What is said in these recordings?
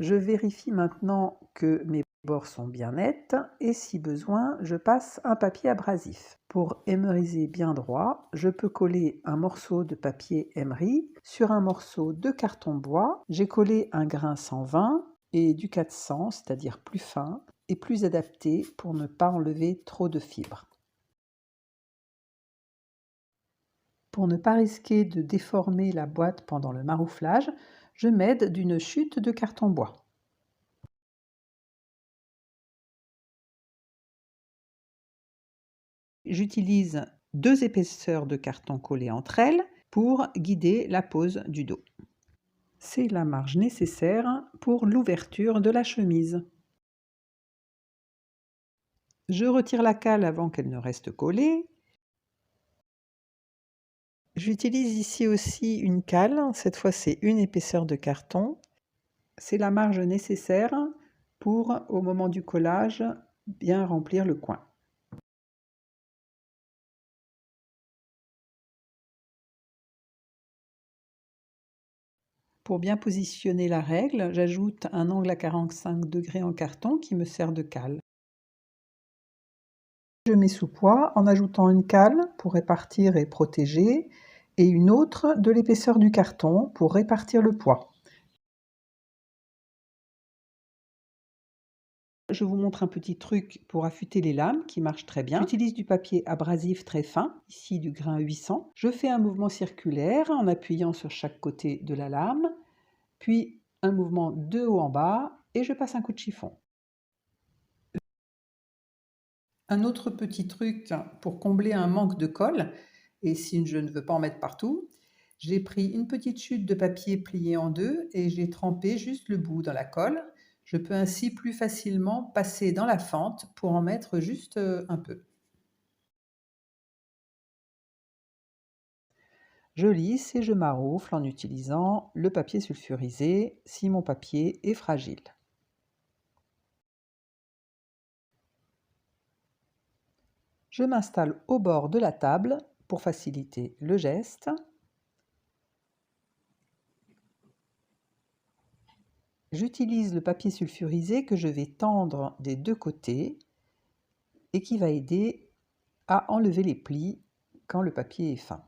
Je vérifie maintenant que mes bords sont bien nets et si besoin, je passe un papier abrasif. Pour émeriser bien droit, je peux coller un morceau de papier émeri sur un morceau de carton bois. J'ai collé un grain 120 et du 400, c'est-à-dire plus fin et plus adapté pour ne pas enlever trop de fibres. Pour ne pas risquer de déformer la boîte pendant le marouflage, je m'aide d'une chute de carton bois. J'utilise 2 épaisseurs de carton collées entre elles pour guider la pose du dos. C'est la marge nécessaire pour l'ouverture de la chemise. Je retire la cale avant qu'elle ne reste collée. J'utilise ici aussi une cale, cette fois c'est une épaisseur de carton. C'est la marge nécessaire pour, au moment du collage, bien remplir le coin. Pour bien positionner la règle, j'ajoute un angle à 45 degrés en carton qui me sert de cale. Je mets sous poids en ajoutant une cale pour répartir et protéger et une autre de l'épaisseur du carton pour répartir le poids. Je vous montre un petit truc pour affûter les lames qui marche très bien. J'utilise du papier abrasif très fin, ici du grain 800. Je fais un mouvement circulaire en appuyant sur chaque côté de la lame, puis un mouvement de haut en bas et je passe un coup de chiffon. Un autre petit truc pour combler un manque de colle, et si je ne veux pas en mettre partout, j'ai pris une petite chute de papier pliée en deux et j'ai trempé juste le bout dans la colle. Je peux ainsi plus facilement passer dans la fente pour en mettre juste un peu. Je lisse et je maroufle en utilisant le papier sulfurisé si mon papier est fragile. Je m'installe au bord de la table pour faciliter le geste. J'utilise le papier sulfurisé que je vais tendre des deux côtés et qui va aider à enlever les plis quand le papier est fin.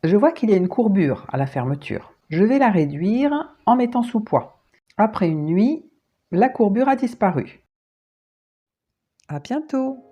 Je vois qu'il y a une courbure à la fermeture. Je vais la réduire en mettant sous poids. Après une nuit, la courbure a disparu. À bientôt!